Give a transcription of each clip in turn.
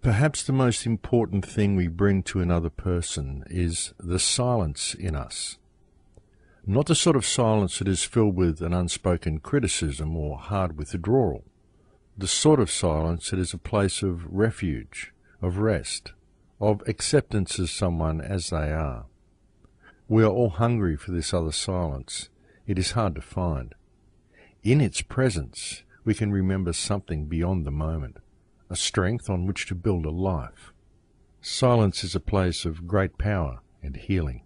Perhaps the most important thing we bring to another person is the silence in us. Not the sort of silence that is filled with an unspoken criticism or hard withdrawal. The sort of silence that is a place of refuge, of rest, of acceptance of someone as they are. We are all hungry for this other silence. It is hard to find. In its presence, we can remember something beyond the moment, a strength on which to build a life. Silence is a place of great power and healing.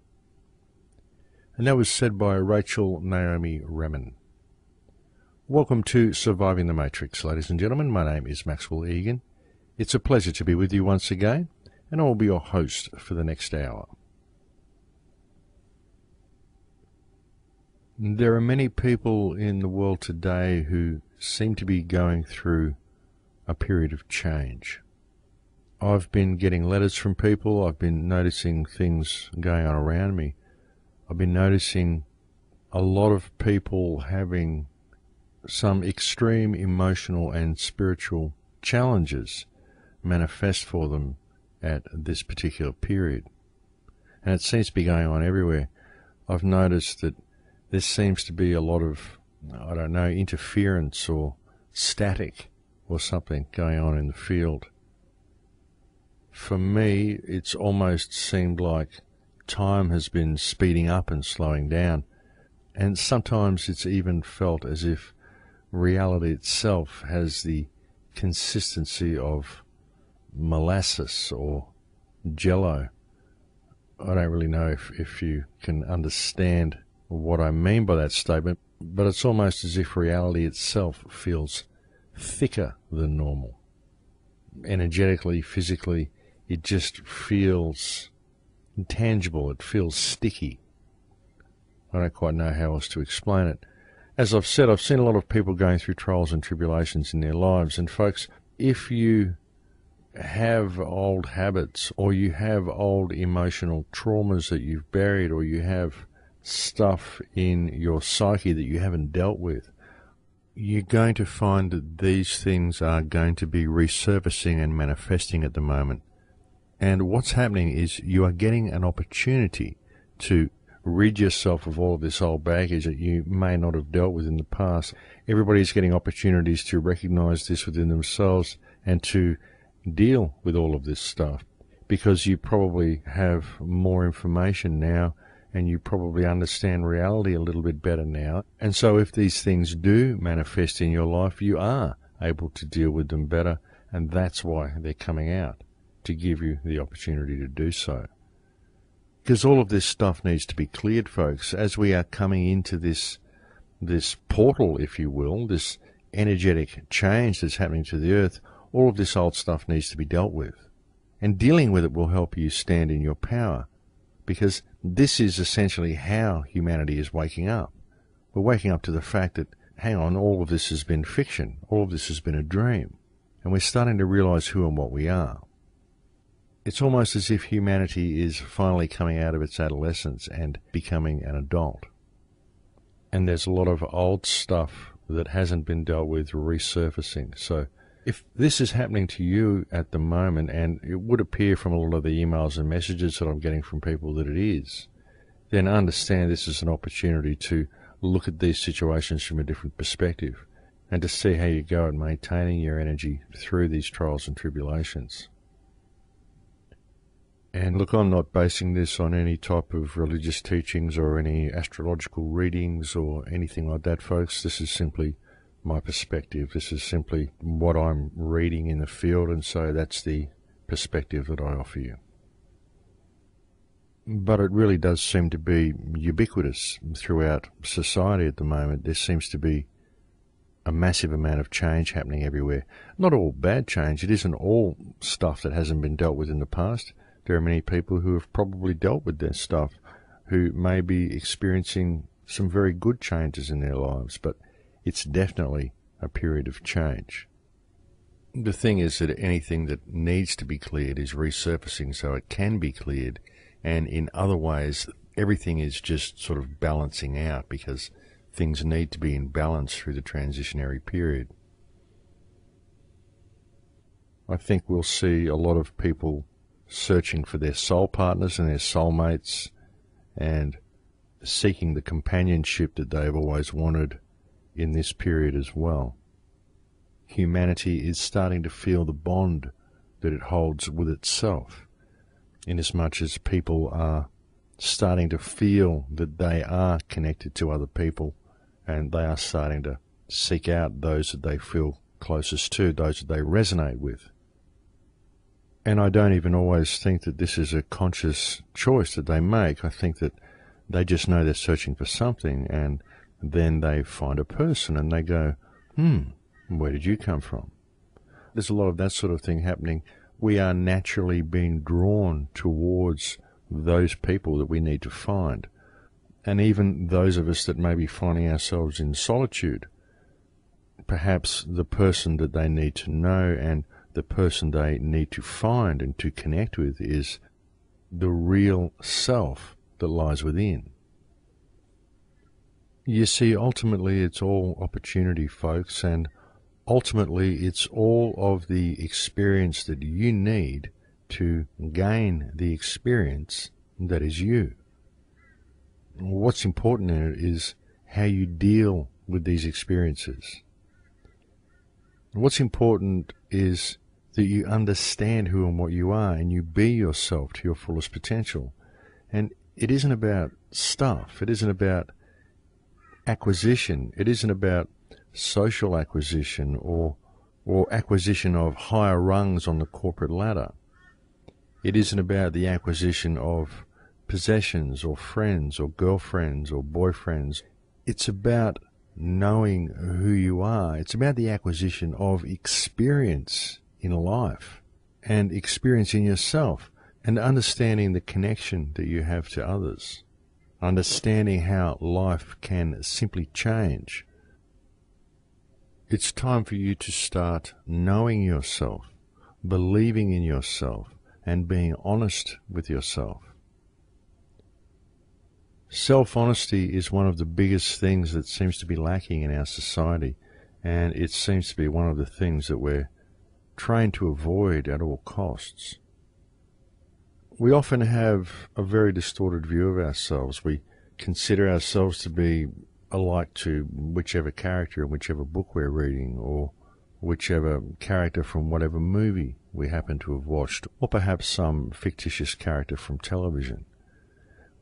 And that was said by Rachel Naomi Remen. Welcome to Surviving the Matrix, ladies and gentlemen. My name is Maxwell Igan. It's a pleasure to be with you once again, and I will be your host for the next hour. There are many people in the world today who seem to be going through a period of change. I've been getting letters from people. I've been noticing things going on around me. I've been noticing a lot of people having some extreme emotional and spiritual challenges manifest for them at this particular period. And it seems to be going on everywhere. I've noticed that there seems to be a lot of, interference or static or something going on in the field. For me, it's almost seemed like time has been speeding up and slowing down, and sometimes it's even felt as if reality itself has the consistency of molasses or jello. I don't really know if you can understand what I mean by that statement, but it's almost as if reality itself feels thicker than normal. Energetically, physically, it just feels intangible. It feels sticky. I don't quite know how else to explain it. As I've said, I've seen a lot of people going through trials and tribulations in their lives, and folks, if you have old habits or you have old emotional traumas that you've buried, or you have stuff in your psyche that you haven't dealt with, you're going to find that these things are going to be resurfacing and manifesting at the moment. And what's happening is you are getting an opportunity to rid yourself of all of this old baggage that you may not have dealt with in the past. Everybody's getting opportunities to recognize this within themselves and to deal with all of this stuff, because you probably have more information now and you probably understand reality a little bit better now. And so if these things do manifest in your life, you are able to deal with them better, and that's why they're coming out, to give you the opportunity to do so. Because all of this stuff needs to be cleared, folks, as we are coming into this portal, if you will, this energetic change that's happening to the earth. All of this old stuff needs to be dealt with. And dealing with it will help you stand in your power, because this is essentially how humanity is waking up. We're waking up to the fact that, hang on, all of this has been fiction. All of this has been a dream. And we're starting to realize who and what we are. It's almost as if humanity is finally coming out of its adolescence and becoming an adult. And there's a lot of old stuff that hasn't been dealt with resurfacing. So if this is happening to you at the moment, and it would appear from a lot of the emails and messages that I'm getting from people that it is, then understand this is an opportunity to look at these situations from a different perspective and to see how you go at maintaining your energy through these trials and tribulations. And look, I'm not basing this on any type of religious teachings or any astrological readings or anything like that, folks. This is simply my perspective. This is simply what I'm reading in the field, and so that's the perspective that I offer you. But it really does seem to be ubiquitous throughout society at the moment. There seems to be a massive amount of change happening everywhere. Not all bad change. It isn't all stuff that hasn't been dealt with in the past. There are many people who have probably dealt with their stuff who may be experiencing some very good changes in their lives, but it's definitely a period of change. The thing is that anything that needs to be cleared is resurfacing so it can be cleared, and in other ways everything is just sort of balancing out because things need to be in balance through the transitionary period. I think we'll see a lot of people searching for their soul partners and their soulmates and seeking the companionship that they've always wanted in this period as well. Humanity is starting to feel the bond that it holds with itself, inasmuch as people are starting to feel that they are connected to other people, and they are starting to seek out those that they feel closest to, those that they resonate with. And I don't even always think that this is a conscious choice that they make. I think that they just know they're searching for something, and then they find a person and they go, where did you come from? There's a lot of that sort of thing happening. We are naturally being drawn towards those people that we need to find. And even those of us that may be finding ourselves in solitude, perhaps the person that they need to know and the person they need to find and to connect with is the real self that lies within. You see, ultimately it's all opportunity, folks, and ultimately it's all of the experience that you need to gain the experience that is you. What's important in it is how you deal with these experiences. What's important is that you understand who and what you are, and you be yourself to your fullest potential. And it isn't about stuff. It isn't about acquisition. It isn't about social acquisition or acquisition of higher rungs on the corporate ladder. It isn't about the acquisition of possessions or friends or girlfriends or boyfriends. It's about knowing who you are. It's about the acquisition of experience in life and experience in yourself, and understanding the connection that you have to others, understanding how life can simply change. It's time for you to start knowing yourself, believing in yourself, and being honest with yourself. Self-honesty is one of the biggest things that seems to be lacking in our society, and it seems to be one of the things that we're trained to avoid at all costs. We often have a very distorted view of ourselves. We consider ourselves to be alike to whichever character in whichever book we're reading, or whichever character from whatever movie we happen to have watched, or perhaps some fictitious character from television.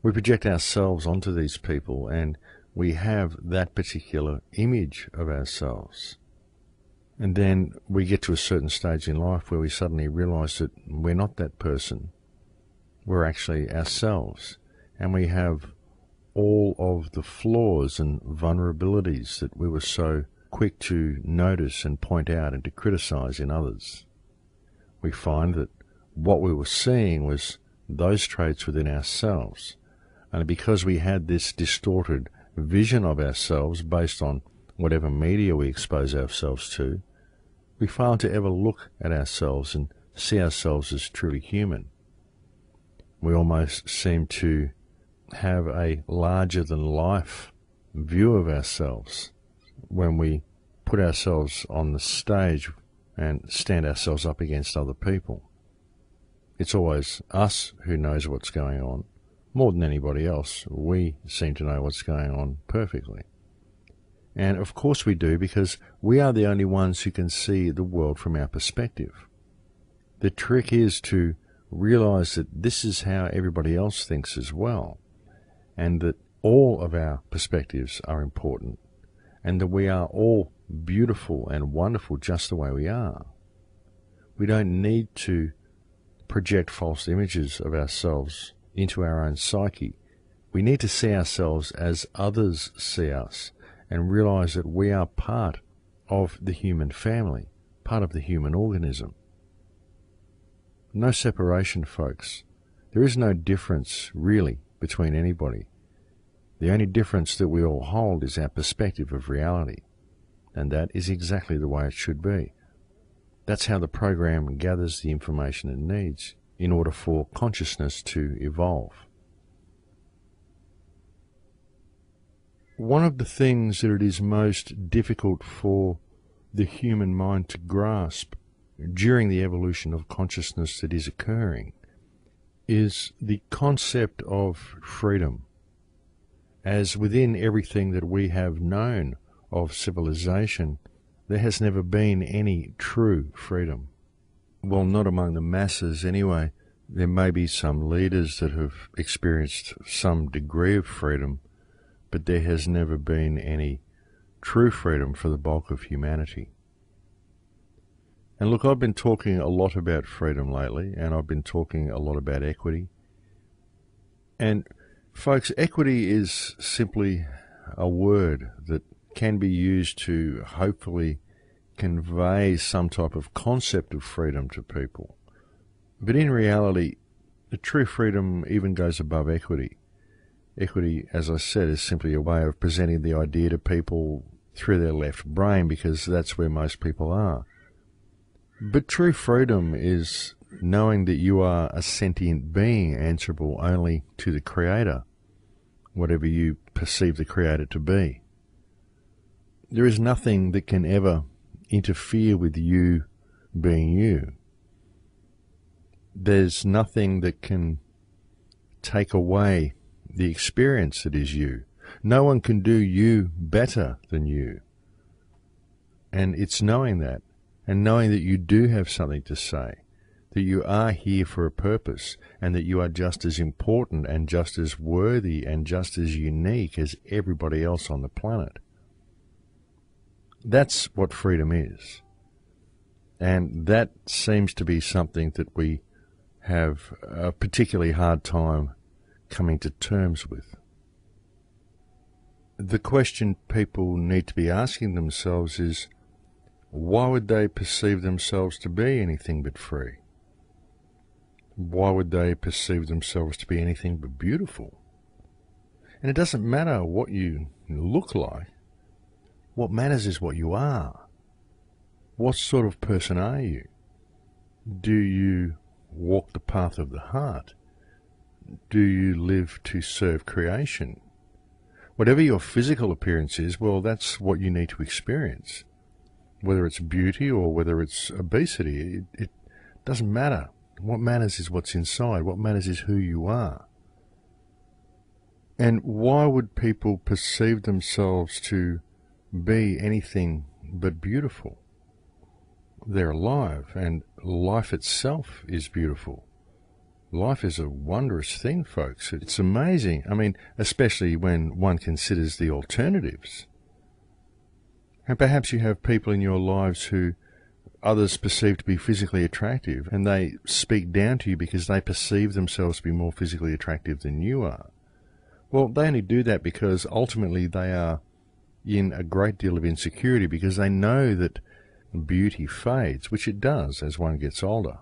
We project ourselves onto these people, and we have that particular image of ourselves. And then we get to a certain stage in life where we suddenly realize that we're not that person. We're actually ourselves, and we have all of the flaws and vulnerabilities that we were so quick to notice and point out and to criticize in others. We find that what we were seeing was those traits within ourselves, and because we had this distorted vision of ourselves based on whatever media we expose ourselves to, we fail to ever look at ourselves and see ourselves as truly human. We almost seem to have a larger-than-life view of ourselves when we put ourselves on the stage and stand ourselves up against other people. It's always us who knows what's going on. More than anybody else, we seem to know what's going on perfectly. And of course we do, because we are the only ones who can see the world from our perspective. The trick is to realize that this is how everybody else thinks as well, and that all of our perspectives are important, and that we are all beautiful and wonderful just the way we are. We don't need to project false images of ourselves into our own psyche. We need to see ourselves as others see us, and realize that we are part of the human family, part of the human organism. No separation, folks. There is no difference, really, between anybody. The only difference that we all hold is our perspective of reality, and that is exactly the way it should be. That's how the program gathers the information it needs in order for consciousness to evolve. One of the things that it is most difficult for the human mind to grasp during the evolution of consciousness that is occurring is the concept of freedom. As within everything that we have known of civilization, there has never been any true freedom. Well, not among the masses anyway. There may be some leaders that have experienced some degree of freedom, but there has never been any true freedom for the bulk of humanity. And look, I've been talking a lot about freedom lately, and I've been talking a lot about equity. And folks, equity is simply a word that can be used to hopefully convey some type of concept of freedom to people. But in reality, the true freedom even goes above equity. Equity, as I said, is simply a way of presenting the idea to people through their left brain, because that's where most people are. But true freedom is knowing that you are a sentient being answerable only to the Creator, whatever you perceive the Creator to be. There is nothing that can ever interfere with you being you. There's nothing that can take away the experience that is you. No one can do you better than you. And it's knowing that, and knowing that you do have something to say, that you are here for a purpose, and that you are just as important and just as worthy and just as unique as everybody else on the planet. That's what freedom is. And that seems to be something that we have a particularly hard time coming to terms with. The question people need to be asking themselves is, why would they perceive themselves to be anything but free? Why would they perceive themselves to be anything but beautiful? And it doesn't matter what you look like. What matters is what you are. What sort of person are you? Do you walk the path of the heart? Do you live to serve creation? Whatever your physical appearance is, well, that's what you need to experience. Whether it's beauty or whether it's obesity, it doesn't matter. What matters is what's inside. What matters is who you are. And why would people perceive themselves to be anything but beautiful? They're alive, and life itself is beautiful. Life is a wondrous thing, folks. It's amazing. I mean, especially when one considers the alternatives. And perhaps you have people in your lives who others perceive to be physically attractive, and they speak down to you because they perceive themselves to be more physically attractive than you are. Well, they only do that because ultimately they are in a great deal of insecurity, because they know that beauty fades, which it does as one gets older.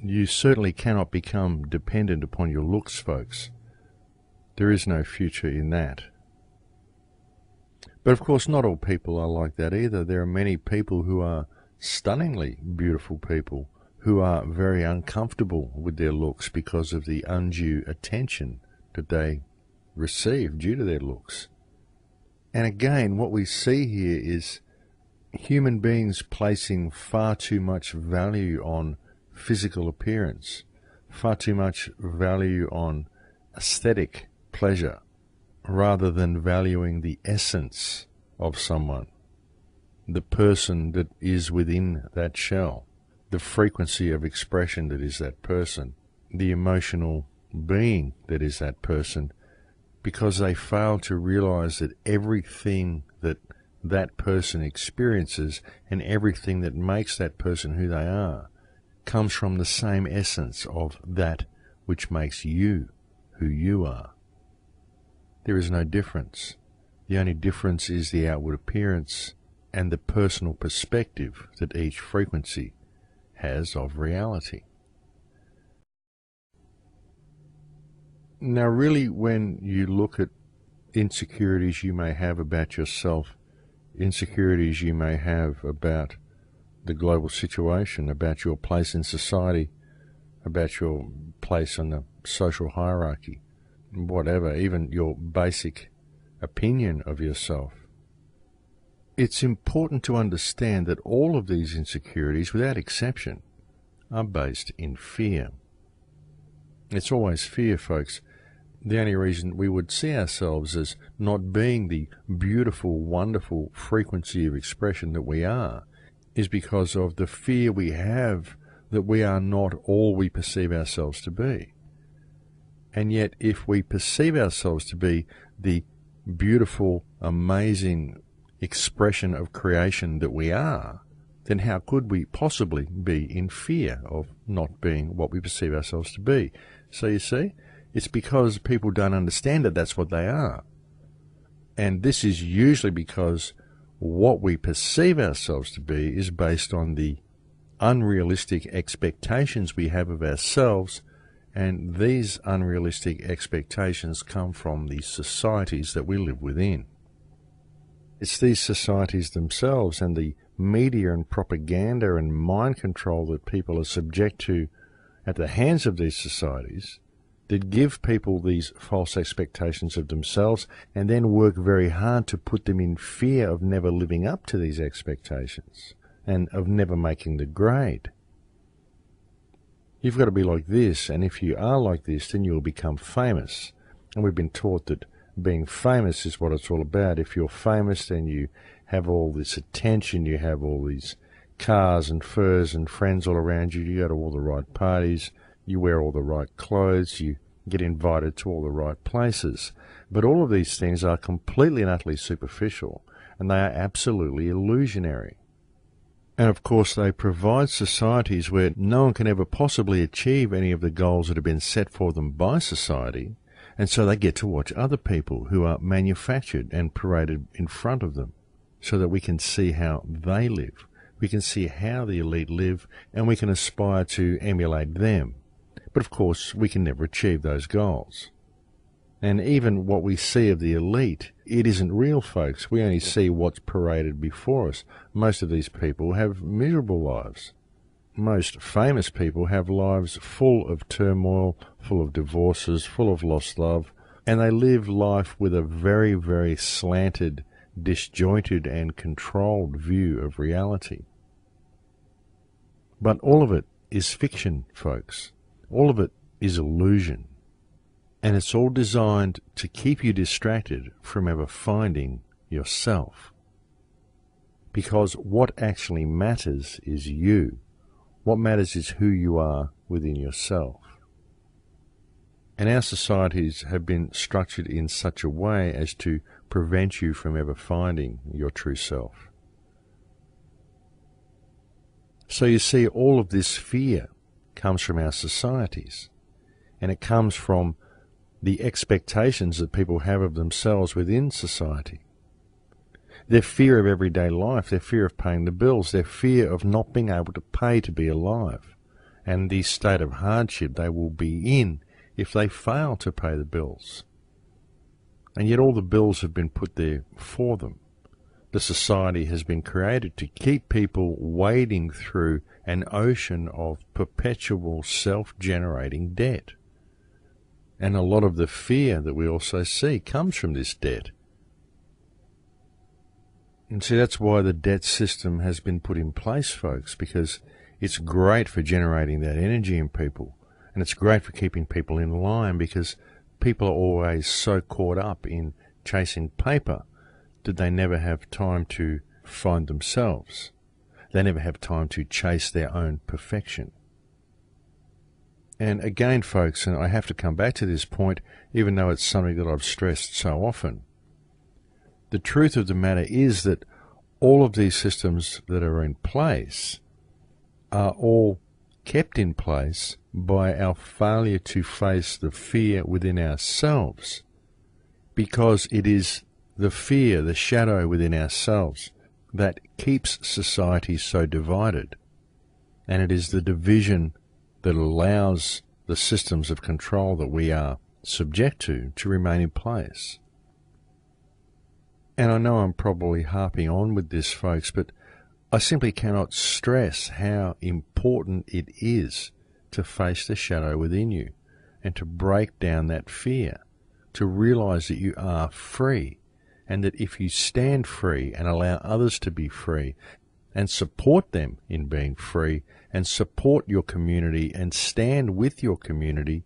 You certainly cannot become dependent upon your looks, folks. There is no future in that. But of course, not all people are like that either. There are many people who are stunningly beautiful people who are very uncomfortable with their looks because of the undue attention that they receive due to their looks. And again, what we see here is human beings placing far too much value on physical appearance, far too much value on aesthetic pleasure, rather than valuing the essence of someone, the person that is within that shell, the frequency of expression that is that person, the emotional being that is that person, because they fail to realize that everything that that person experiences and everything that makes that person who they are comes from the same essence of that which makes you who you are. There is no difference. The only difference is the outward appearance and the personal perspective that each frequency has of reality. Now, really, when you look at insecurities you may have about yourself, insecurities you may have about the global situation, about your place in society, about your place on the social hierarchy, whatever, even your basic opinion of yourself, it's important to understand that all of these insecurities, without exception, are based in fear. It's always fear, folks. The only reason we would see ourselves as not being the beautiful, wonderful frequency of expression that we are is because of the fear we have that we are not all we perceive ourselves to be. And yet, if we perceive ourselves to be the beautiful, amazing expression of creation that we are, then how could we possibly be in fear of not being what we perceive ourselves to be? So you see, it's because people don't understand that that's what they are. And this is usually because what we perceive ourselves to be is based on the unrealistic expectations we have of ourselves, and these unrealistic expectations come from the societies that we live within. It's these societies themselves and the media and propaganda and mind control that people are subject to at the hands of these societies that give people these false expectations of themselves and then work very hard to put them in fear of never living up to these expectations and of never making the grade. You've got to be like this, and if you are like this, then you'll become famous. And we've been taught that being famous is what it's all about. If you're famous, then you have all this attention, you have all these cars and furs and friends all around you, you go to all the right parties, you wear all the right clothes, you get invited to all the right places. But all of these things are completely and utterly superficial, and they are absolutely illusionary. And of course they provide societies where no one can ever possibly achieve any of the goals that have been set for them by society, and so they get to watch other people who are manufactured and paraded in front of them so that we can see how they live. We can see how the elite live, and we can aspire to emulate them. But of course, we can never achieve those goals. And even what we see of the elite, it isn't real, folks. We only see what's paraded before us. Most of these people have miserable lives. Most famous people have lives full of turmoil, full of divorces, full of lost love, and they live life with a very, very slanted, disjointed and controlled view of reality. But all of it is fiction, folks. All of it is illusion. And it's all designed to keep you distracted from ever finding yourself. Because what actually matters is you. What matters is who you are within yourself. And our societies have been structured in such a way as to prevent you from ever finding your true self. So you see, all of this fear comes from our societies, and it comes from the expectations that people have of themselves within society. Their fear of everyday life, their fear of paying the bills, their fear of not being able to pay to be alive, and the state of hardship they will be in if they fail to pay the bills. And yet all the bills have been put there for them. The society has been created to keep people wading through an ocean of perpetual self-generating debt. And a lot of the fear that we also see comes from this debt. And see, that's why the debt system has been put in place, folks, because it's great for generating that energy in people. And it's great for keeping people in line, because people are always so caught up in chasing paper that they never have time to find themselves. They never have time to chase their own perfection. And again, folks, and I have to come back to this point, even though it's something that I've stressed so often, the truth of the matter is that all of these systems that are in place are all kept in place by our failure to face the fear within ourselves, because it is the fear, the shadow within ourselves, that keeps society so divided. And it is the division that allows the systems of control that we are subject to remain in place. And I know I'm probably harping on with this, folks, but I simply cannot stress how important it is to face the shadow within you and to break down that fear, to realize that you are free and that if you stand free and allow others to be free and support them in being free and support your community and stand with your community,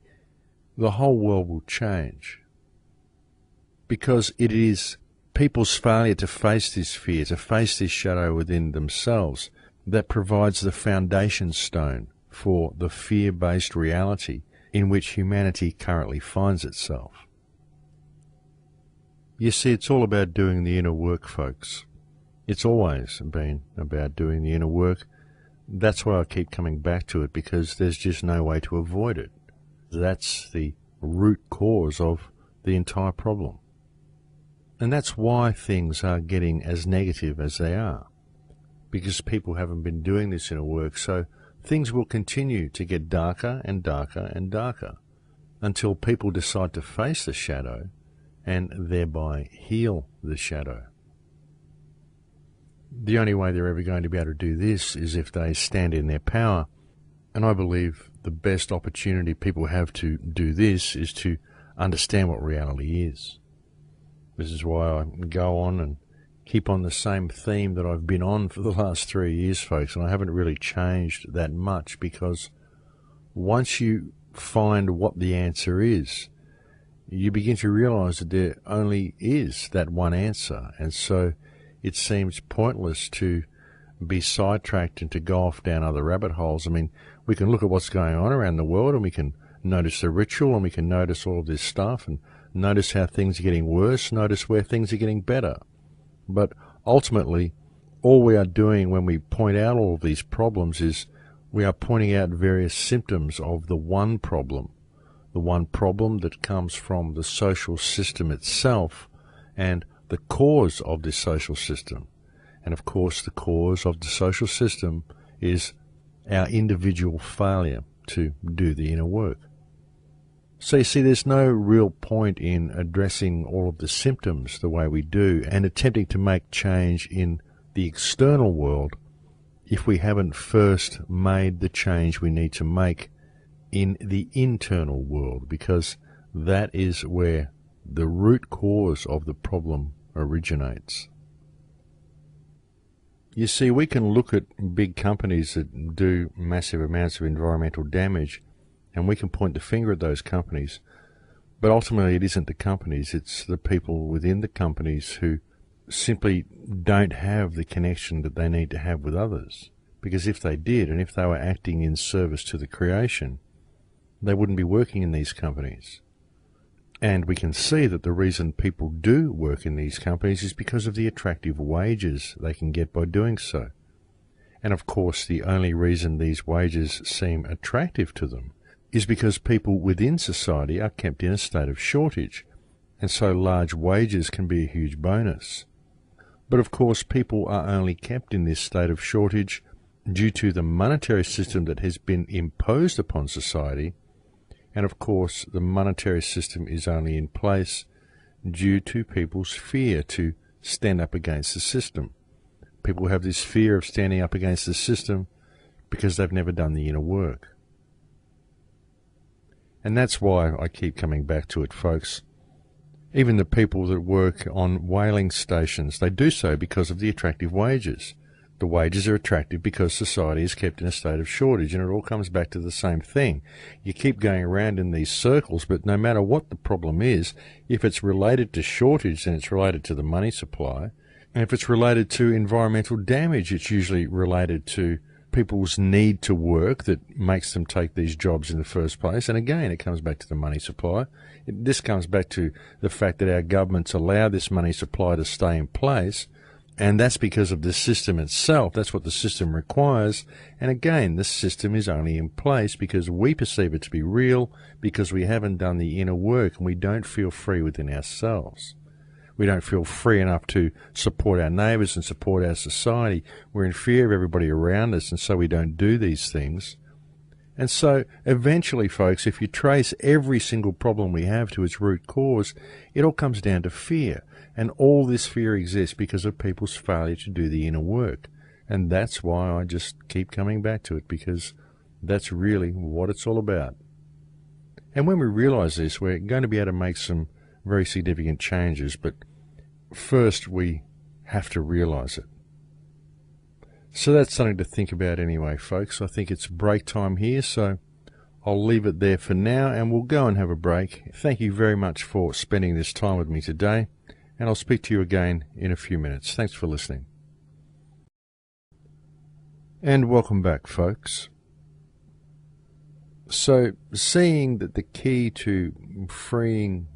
the whole world will change. Because it is people's failure to face this fear, to face this shadow within themselves, that provides the foundation stone for the fear-based reality in which humanity currently finds itself. You see, it's all about doing the inner work, folks. It's always been about doing the inner work. That's why I keep coming back to it, because there's just no way to avoid it. That's the root cause of the entire problem. And that's why things are getting as negative as they are, because people haven't been doing this inner work. So things will continue to get darker and darker and darker until people decide to face the shadow and thereby heal the shadow. The only way they're ever going to be able to do this is if they stand in their power. And I believe the best opportunity people have to do this is to understand what reality is. This is why I go on and keep on the same theme that I've been on for the last 3 years, folks, and I haven't really changed that much, because once you find what the answer is, you begin to realize that there only is that one answer, and so it seems pointless to be sidetracked and to go off down other rabbit holes. I mean, we can look at what's going on around the world, and we can notice the ritual, and we can notice all of this stuff, and notice how things are getting worse, notice where things are getting better. But ultimately, all we are doing when we point out all of these problems is we are pointing out various symptoms of the one problem that comes from the social system itself and the cause of this social system. And of course, the cause of the social system is our individual failure to do the inner work. So you see, there's no real point in addressing all of the symptoms the way we do and attempting to make change in the external world if we haven't first made the change we need to make in the internal world, because that is where the root cause of the problem originates. You see, we can look at big companies that do massive amounts of environmental damage, and we can point the finger at those companies, but ultimately it isn't the companies, it's the people within the companies who simply don't have the connection that they need to have with others. Because if they did, and if they were acting in service to the creation, they wouldn't be working in these companies. And we can see that the reason people do work in these companies is because of the attractive wages they can get by doing so. And of course, the only reason these wages seem attractive to them is because people within society are kept in a state of shortage, and so large wages can be a huge bonus. But of course, people are only kept in this state of shortage due to the monetary system that has been imposed upon society, and of course, the monetary system is only in place due to people's fear to stand up against the system. People have this fear of standing up against the system because they've never done the inner work. And that's why I keep coming back to it, folks. Even the people that work on whaling stations, they do so because of the attractive wages. The wages are attractive because society is kept in a state of shortage, and it all comes back to the same thing. You keep going around in these circles, but no matter what the problem is, if it's related to shortage, then it's related to the money supply. And if it's related to environmental damage, it's usually related to people's need to work that makes them take these jobs in the first place. And again, it comes back to the money supply. This comes back to the fact that our governments allow this money supply to stay in place, and that's because of the system itself. That's what the system requires. And again, this system is only in place because we perceive it to be real, because we haven't done the inner work and we don't feel free within ourselves. We don't feel free enough to support our neighbours and support our society. We're in fear of everybody around us, and so we don't do these things. And so eventually, folks, if you trace every single problem we have to its root cause, it all comes down to fear. And all this fear exists because of people's failure to do the inner work. And that's why I just keep coming back to it, because that's really what it's all about. And when we realise this, we're going to be able to make some very significant changes. But first we have to realise it. So that's something to think about anyway, folks. I think it's break time here, so I'll leave it there for now and we'll go and have a break. Thank you very much for spending this time with me today, and I'll speak to you again in a few minutes. Thanks for listening. And welcome back, folks. So, seeing that the key to freeing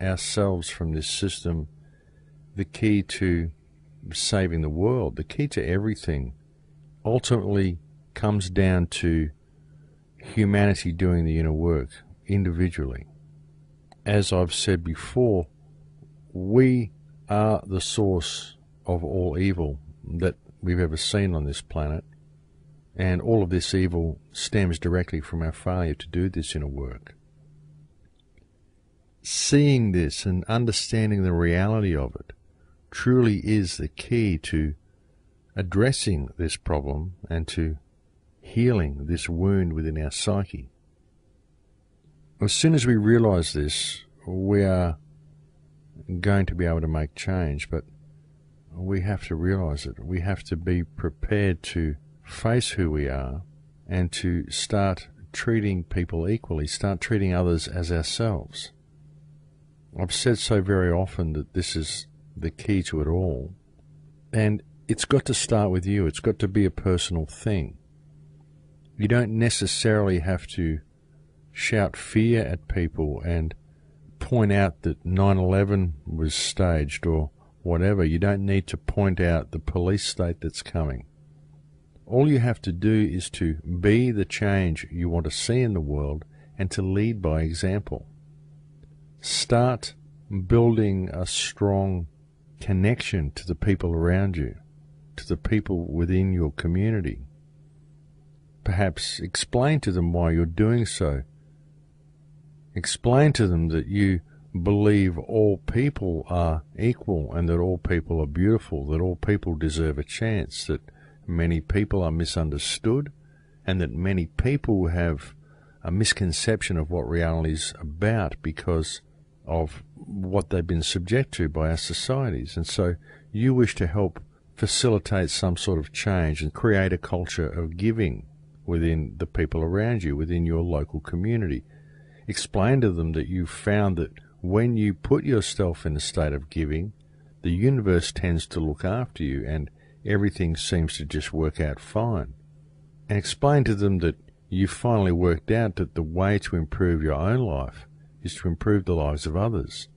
ourselves from this system, the key to saving the world, the key to everything, ultimately comes down to humanity doing the inner work individually. As I've said before, we are the source of all evil that we've ever seen on this planet, and all of this evil stems directly from our failure to do this inner work. Seeing this and understanding the reality of it truly is the key to addressing this problem and to healing this wound within our psyche. As soon as we realize this, we are going to be able to make change, but we have to realize it. We have to be prepared to face who we are and to start treating people equally, start treating others as ourselves. I've said so very often that this is the key to it all, and it's got to start with you. It's got to be a personal thing. You don't necessarily have to shout fear at people and point out that 9/11 was staged or whatever. You don't need to point out the police state that's coming. All you have to do is to be the change you want to see in the world and to lead by example. Start building a strong connection to the people around you, to the people within your community. Perhaps explain to them why you're doing so. Explain to them that you believe all people are equal and that all people are beautiful, that all people deserve a chance, that many people are misunderstood, and that many people have a misconception of what reality is about because of what they've been subject to by our societies. And so you wish to help facilitate some sort of change and create a culture of giving within the people around you, within your local community. Explain to them that you've found that when you put yourself in a state of giving, the universe tends to look after you and everything seems to just work out fine. And explain to them that you've finally worked out that the way to improve your own life is to improve the lives of others.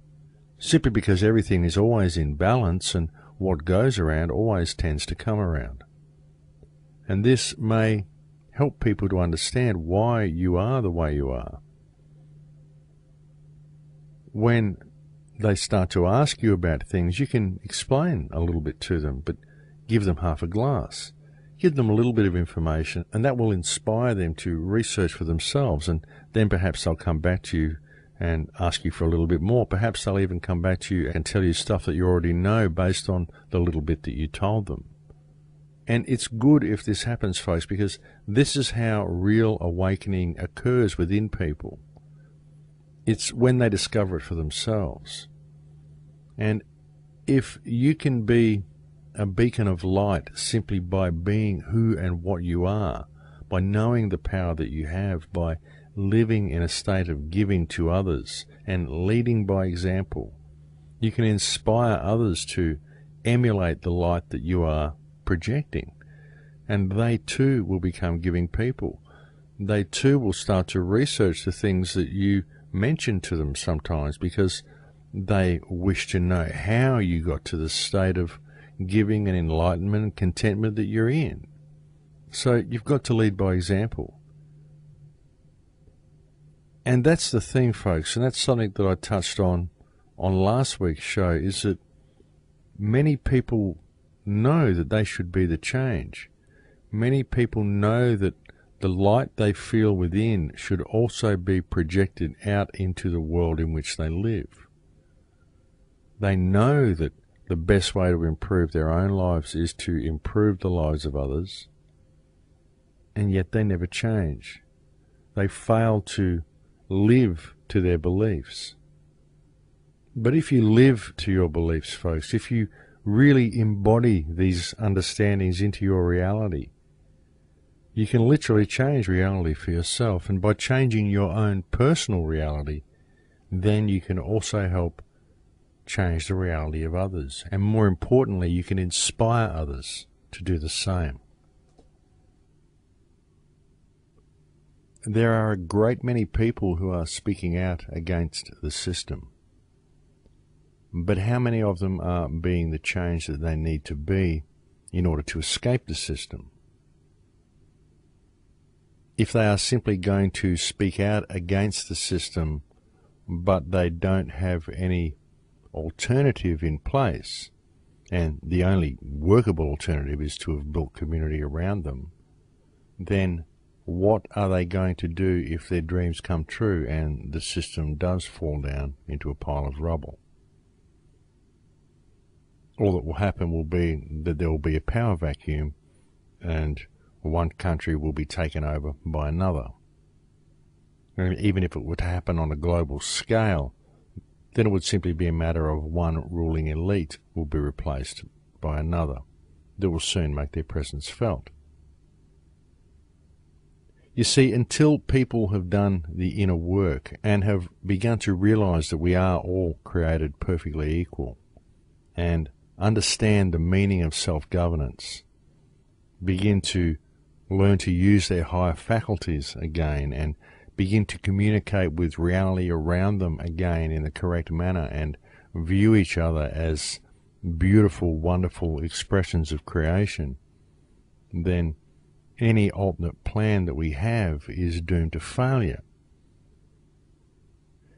Simply because everything is always in balance and what goes around always tends to come around. And this may help people to understand why you are the way you are. When they start to ask you about things, you can explain a little bit to them, but give them half a glass. Give them a little bit of information, and that will inspire them to research for themselves, and then perhaps they'll come back to you and ask you for a little bit more. Perhaps they'll even come back to you and tell you stuff that you already know based on the little bit that you told them. And it's good if this happens, folks, because this is how real awakening occurs within people. It's when they discover it for themselves. And if you can be a beacon of light simply by being who and what you are, by knowing the power that you have, by living in a state of giving to others and leading by example, you can inspire others to emulate the light that you are projecting. And they too will become giving people. They too will start to research the things that you mention to them sometimes because they wish to know how you got to the state of giving and enlightenment and contentment that you're in. So you've got to lead by example. And that's the thing, folks, and that's something that I touched on last week's show, is that many people know that they should be the change. Many people know that the light they feel within should also be projected out into the world in which they live. They know that the best way to improve their own lives is to improve the lives of others, and yet they never change. They fail to live to their beliefs. But if you live to your beliefs, folks, if you really embody these understandings into your reality, you can literally change reality for yourself. And by changing your own personal reality, then you can also help change the reality of others. And more importantly, you can inspire others to do the same. There are a great many people who are speaking out against the system. But how many of them are being the change that they need to be in order to escape the system? If they are simply going to speak out against the system, but they don't have any alternative in place, and the only workable alternative is to have built community around them, then what are they going to do if their dreams come true and the system does fall down into a pile of rubble? All that will happen will be that there will be a power vacuum and one country will be taken over by another. And even if it were to happen on a global scale, then it would simply be a matter of one ruling elite will be replaced by another that will soon make their presence felt. You see, until people have done the inner work and have begun to realize that we are all created perfectly equal and understand the meaning of self-governance, begin to learn to use their higher faculties again and begin to communicate with reality around them again in the correct manner and view each other as beautiful, wonderful expressions of creation, then any alternate plan that we have is doomed to failure.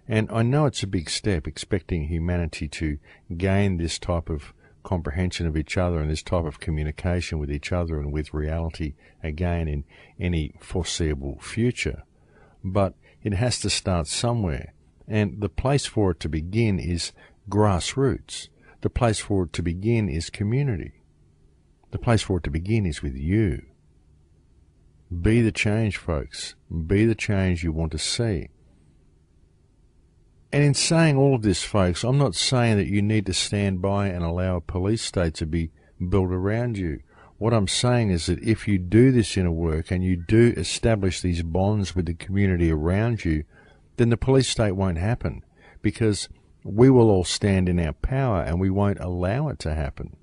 And I know it's a big step, expecting humanity to gain this type of comprehension of each other and this type of communication with each other and with reality again in any foreseeable future. But it has to start somewhere, and the place for it to begin is grassroots. The place for it to begin is community. The place for it to begin is with you. Be the change, folks. Be the change you want to see. And in saying all of this, folks, I'm not saying that you need to stand by and allow a police state to be built around you. What I'm saying is that if you do this inner work and you do establish these bonds with the community around you, then the police state won't happen, because we will all stand in our power and we won't allow it to happen.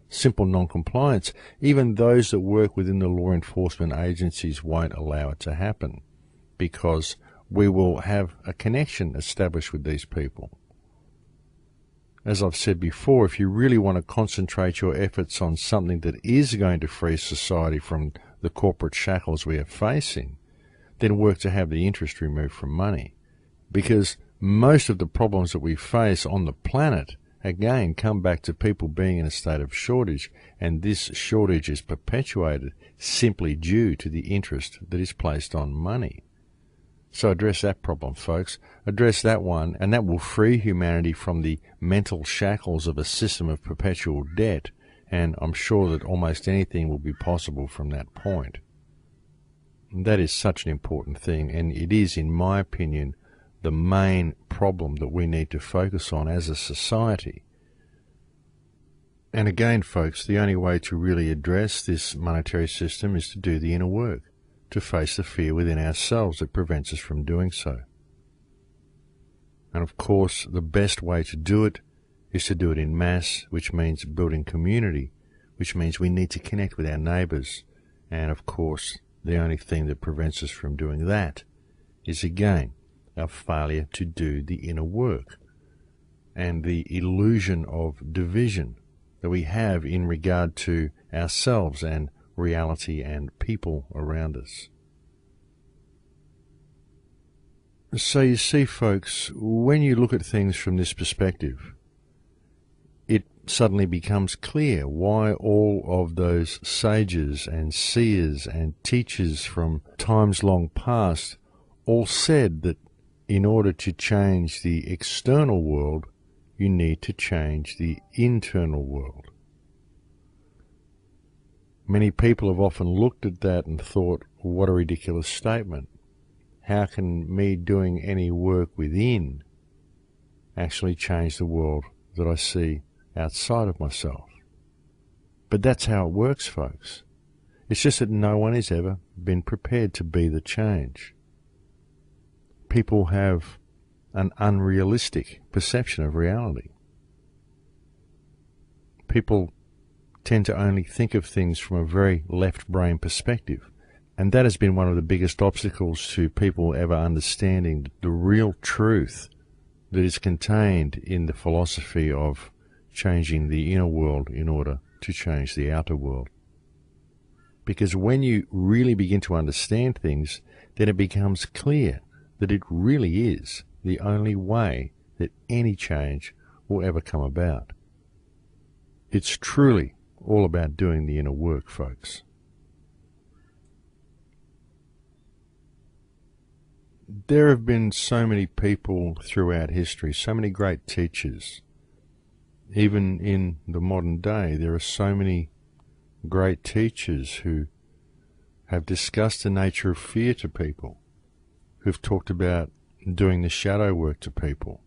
Simple non-compliance, even those that work within the law enforcement agencies won't allow it to happen, because we will have a connection established with these people. As I've said before, if you really want to concentrate your efforts on something that is going to free society from the corporate shackles we are facing, then work to have the interest removed from money. Because most of the problems that we face on the planet, again, come back to people being in a state of shortage, and this shortage is perpetuated simply due to the interest that is placed on money. So address that problem, folks. Address that one, and that will free humanity from the mental shackles of a system of perpetual debt, and I'm sure that almost anything will be possible from that point. That is such an important thing, and it is, in my opinion, the main problem that we need to focus on as a society. And again, folks, the only way to really address this monetary system is to do the inner work, to face the fear within ourselves that prevents us from doing so. And of course, the best way to do it is to do it in mass, which means building community, which means we need to connect with our neighbours. And of course, the only thing that prevents us from doing that is, again, our failure to do the inner work and the illusion of division that we have in regard to ourselves and reality and people around us. So you see, folks, when you look at things from this perspective, it suddenly becomes clear why all of those sages and seers and teachers from times long past all said that in order to change the external world, you need to change the internal world. Many people have often looked at that and thought, what a ridiculous statement. How can me doing any work within actually change the world that I see outside of myself. But that's how it works, folks. It's just that no one has ever been prepared to be the change. People have an unrealistic perception of reality. People tend to only think of things from a very left-brain perspective. And that has been one of the biggest obstacles to people ever understanding the real truth that is contained in the philosophy of changing the inner world in order to change the outer world. Because when you really begin to understand things, then it becomes clear that it really is the only way that any change will ever come about. It's truly all about doing the inner work, folks. There have been so many people throughout history, so many great teachers. Even in the modern day, there are so many great teachers who have discussed the nature of fear to people, who've talked about doing the shadow work to people,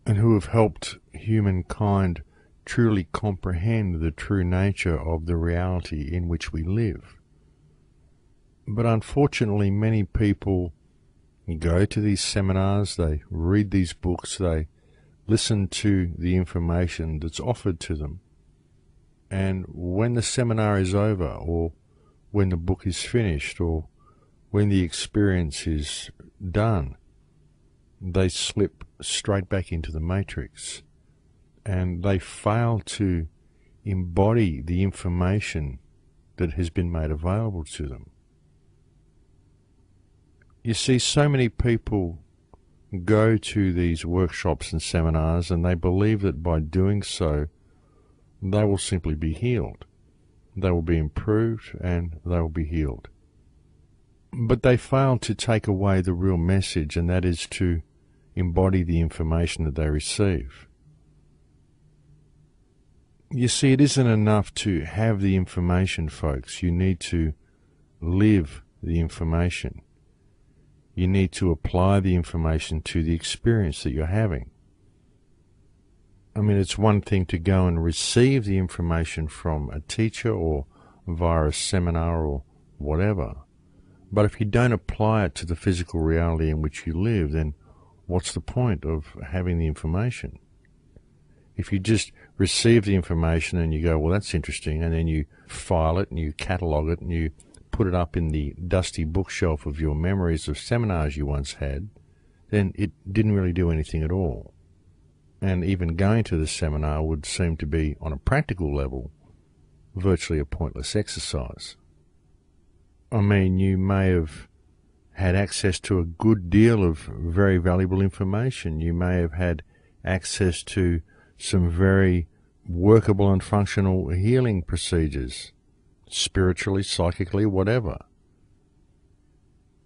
and who have helped humankind truly comprehend the true nature of the reality in which we live. But unfortunately, many people go to these seminars, they read these books, they listen to the information that's offered to them, and when the seminar is over, or when the book is finished, or when the experience is done, they slip straight back into the matrix, and they fail to embody the information that has been made available to them. You see, so many people go to these workshops and seminars and they believe that by doing so, they will simply be healed. They will be improved and they will be healed. But they fail to take away the real message, and that is to embody the information that they receive. You see, it isn't enough to have the information, folks. You need to live the information. You need to apply the information to the experience that you're having. I mean, it's one thing to go and receive the information from a teacher or via a seminar or whatever. But if you don't apply it to the physical reality in which you live, then what's the point of having the information? If you just receive the information and you go, well, that's interesting, and then you file it and you catalogue it and you put it up in the dusty bookshelf of your memories of seminars you once had, then it didn't really do anything at all. And even going to the seminar would seem to be, on a practical level, virtually a pointless exercise. I mean, you may have had access to a good deal of very valuable information. You may have had access to some very workable and functional healing procedures, spiritually, psychically, whatever.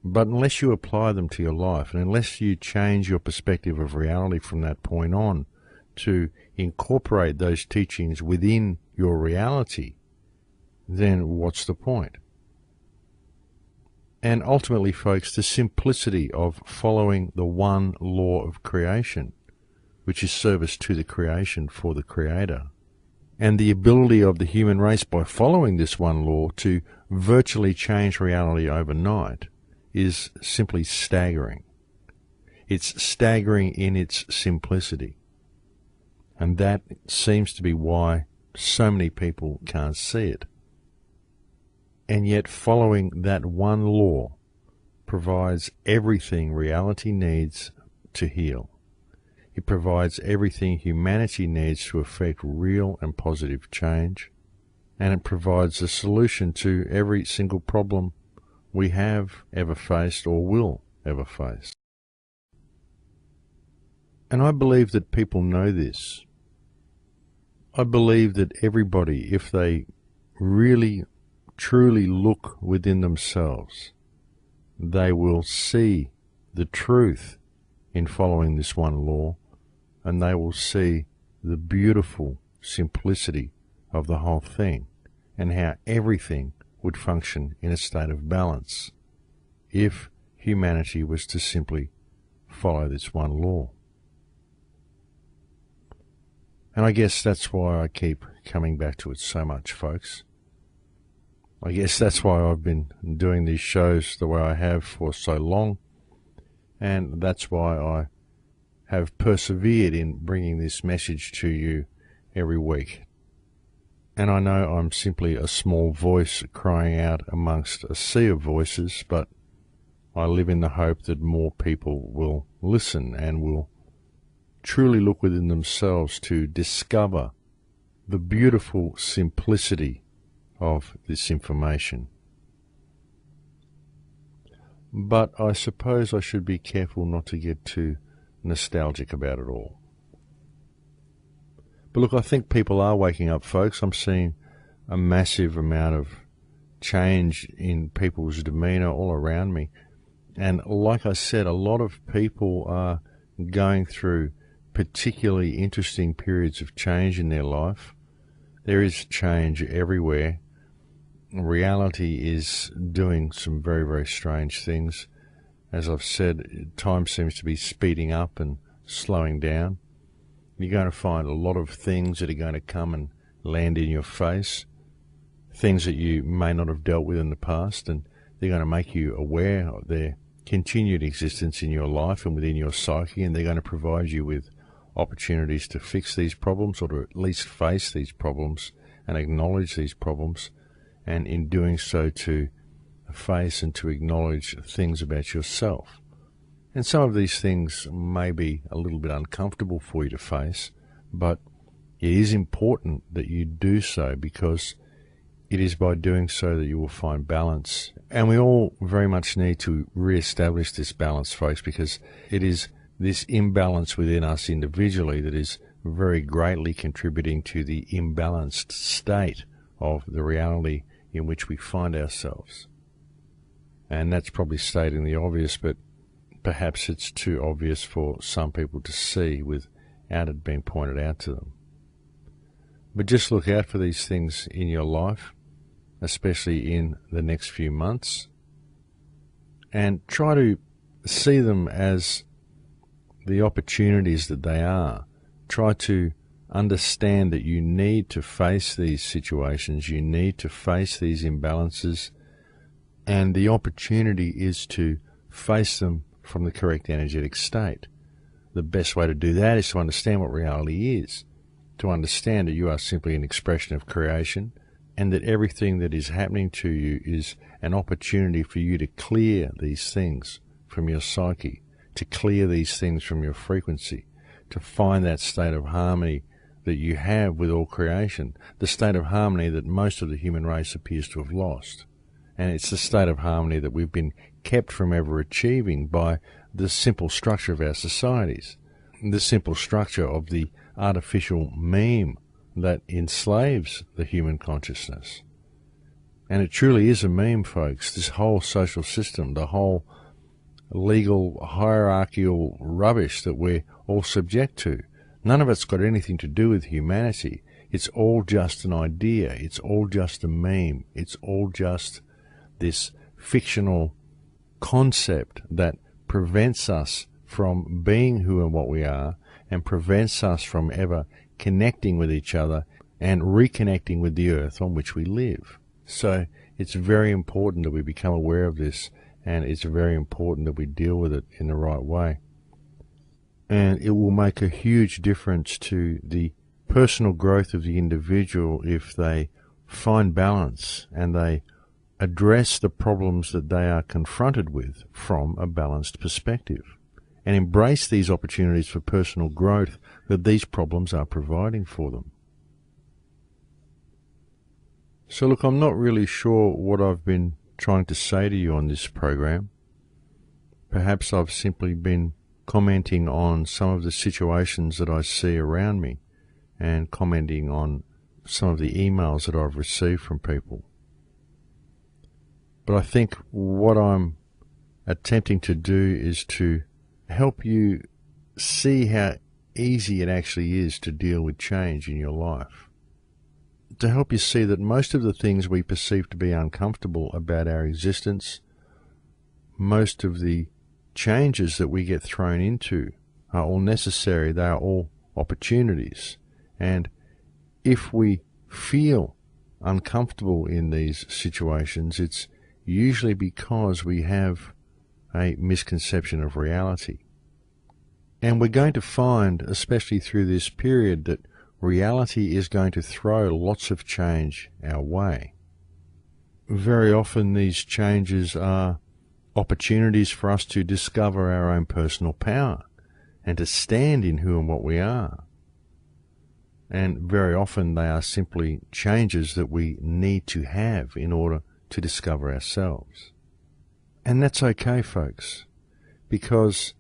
But unless you apply them to your life, and unless you change your perspective of reality from that point on to incorporate those teachings within your reality, then what's the point? And ultimately, folks, the simplicity of following the one law of creation, which is service to the creation for the Creator, and the ability of the human race by following this one law to virtually change reality overnight, is simply staggering. It's staggering in its simplicity. And that seems to be why so many people can't see it. And yet following that one law provides everything reality needs to heal. It provides everything humanity needs to effect real and positive change. And it provides a solution to every single problem we have ever faced or will ever face. And I believe that people know this. I believe that everybody, if they really, truly look within themselves, they will see the truth in following this one law, and they will see the beautiful simplicity of the whole thing and how everything would function in a state of balance if humanity was to simply follow this one law. And I guess that's why I keep coming back to it so much, folks. I guess that's why I've been doing these shows the way I have for so long, and that's why I have persevered in bringing this message to you every week. And I know I'm simply a small voice crying out amongst a sea of voices, but I live in the hope that more people will listen and will truly look within themselves to discover the beautiful simplicity of this information. But I suppose I should be careful not to get too nostalgic about it all. But look, I think people are waking up, folks. I'm seeing a massive amount of change in people's demeanour all around me. And like I said, a lot of people are going through particularly interesting periods of change in their life. There is change everywhere. Reality is doing some very, very strange things. As I've said, time seems to be speeding up and slowing down. You're going to find a lot of things that are going to come and land in your face, things that you may not have dealt with in the past, and they're going to make you aware of their continued existence in your life and within your psyche, and they're going to provide you with opportunities to fix these problems, or to at least face these problems and acknowledge these problems, and in doing so to face and to acknowledge things about yourself. And some of these things may be a little bit uncomfortable for you to face, but it is important that you do so, because it is by doing so that you will find balance. And we all very much need to re-establish this balance, folks, because it is this imbalance within us individually that is very greatly contributing to the imbalanced state of the reality in which we find ourselves. And that's probably stating the obvious, but perhaps it's too obvious for some people to see without it being pointed out to them. But just look out for these things in your life, especially in the next few months, and try to see them as the opportunities that they are. Try to understand that you need to face these situations, you need to face these imbalances, and the opportunity is to face them from the correct energetic state. The best way to do that is to understand what reality is, to understand that you are simply an expression of creation, and that everything that is happening to you is an opportunity for you to clear these things from your psyche, to clear these things from your frequency, to find that state of harmony that you have with all creation, the state of harmony that most of the human race appears to have lost. And it's the state of harmony that we've been kept from ever achieving by the simple structure of our societies, the simple structure of the artificial meme that enslaves the human consciousness. And it truly is a meme, folks. This whole social system, the whole legal hierarchical rubbish that we're all subject to, none of it's got anything to do with humanity. It's all just an idea. It's all just a meme. It's all just this fictional concept that prevents us from being who and what we are, and prevents us from ever connecting with each other and reconnecting with the earth on which we live. So it's very important that we become aware of this, and it's very important that we deal with it in the right way. And it will make a huge difference to the personal growth of the individual if they find balance and they address the problems that they are confronted with from a balanced perspective, and embrace these opportunities for personal growth that these problems are providing for them. So look, I'm not really sure what I've been trying to say to you on this program. Perhaps I've simply been commenting on some of the situations that I see around me, and commenting on some of the emails that I've received from people. But I think what I'm attempting to do is to help you see how easy it actually is to deal with change in your life. To help you see that most of the things we perceive to be uncomfortable about our existence, most of the changes that we get thrown into are all necessary. They are all opportunities. And if we feel uncomfortable in these situations, it's usually because we have a misconception of reality. And we're going to find, especially through this period, that reality is going to throw lots of change our way. Very often these changes are opportunities for us to discover our own personal power and to stand in who and what we are. And very often they are simply changes that we need to have in order to discover ourselves. And that's okay, folks, because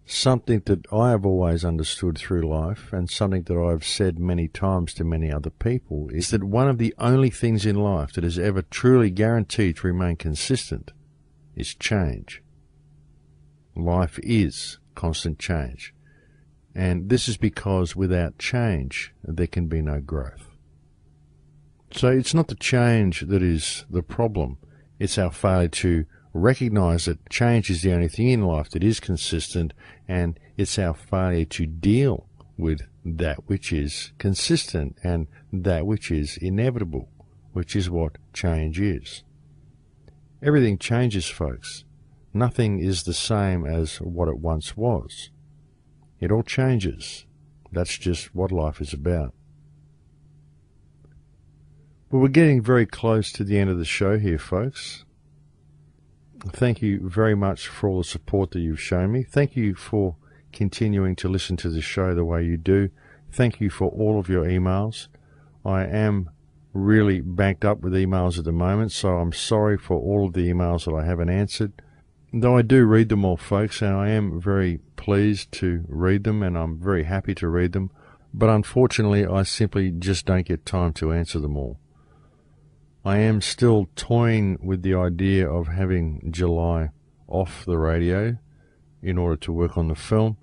something that I have always understood through life, and something that I've said many times to many other people, is that one of the only things in life that is ever truly guaranteed to remain consistent is change. Life is constant change. And this is because without change, there can be no growth. So it's not the change that is the problem. It's our failure to recognize that change is the only thing in life that is consistent, and it's our failure to deal with that which is consistent and that which is inevitable, which is what change is. Everything changes, folks. Nothing is the same as what it once was. It all changes. That's just what life is about. Well, we're getting very close to the end of the show here, folks. Thank you very much for all the support that you've shown me. Thank you for continuing to listen to the show the way you do. Thank you for all of your emails. I am really backed up with emails at the moment, so I'm sorry for all of the emails that I haven't answered. Though I do read them all, folks, and I am very pleased to read them, and I'm very happy to read them. But unfortunately, I simply just don't get time to answer them all. I am still toying with the idea of having July off the radio in order to work on the film.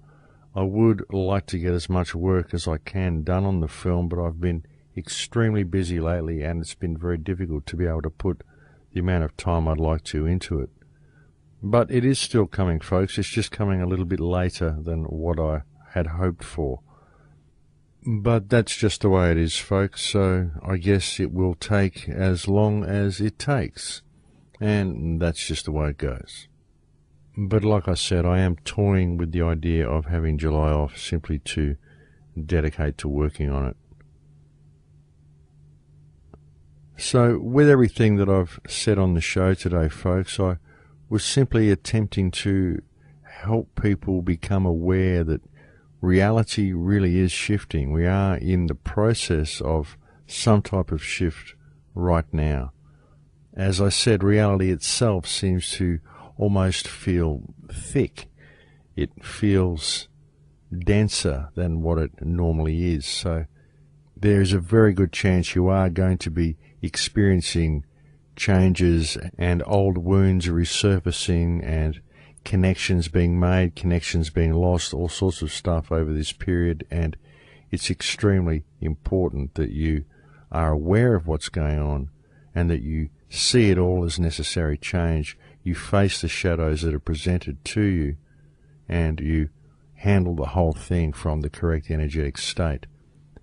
I would like to get as much work as I can done on the film, but I've been extremely busy lately, and it's been very difficult to be able to put the amount of time I'd like to into it. But it is still coming, folks. It's just coming a little bit later than what I had hoped for. But that's just the way it is, folks, so I guess it will take as long as it takes, and that's just the way it goes. But like I said, I am toying with the idea of having July off simply to dedicate to working on it. So with everything that I've said on the show today, folks, I was simply attempting to help people become aware that reality really is shifting. We are in the process of some type of shift right now. As I said, reality itself seems to almost feel thick. It feels denser than what it normally is. So there is a very good chance you are going to be experiencing changes and old wounds resurfacing and connections being made, connections being lost, all sorts of stuff over this period, and it's extremely important that you are aware of what's going on and that you see it all as necessary change. You face the shadows that are presented to you and you handle the whole thing from the correct energetic state.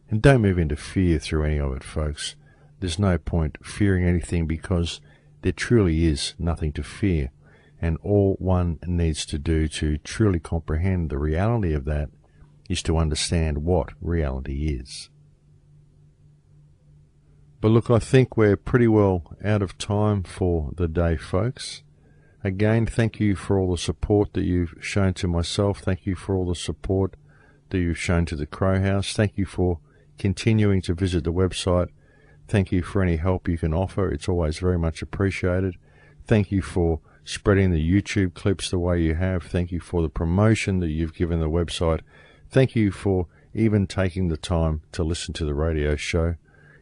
And don't move into fear through any of it, folks. There's no point fearing anything because there truly is nothing to fear. And all one needs to do to truly comprehend the reality of that is to understand what reality is. But look, I think we're pretty well out of time for the day, folks. Again, thank you for all the support that you've shown to myself. Thank you for all the support that you've shown to the Crow House. Thank you for continuing to visit the website. Thank you for any help you can offer. It's always very much appreciated. Thank you for spreading the YouTube clips the way you have. Thank you for the promotion that you've given the website. Thank you for even taking the time to listen to the radio show.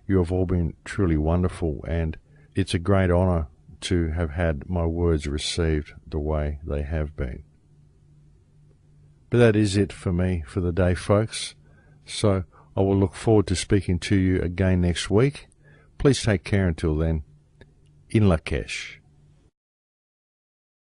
You have all been truly wonderful, and it's a great honour to have had my words received the way they have been. But that is it for me for the day, folks. So I will look forward to speaking to you again next week. Please take care until then. In Lakesh.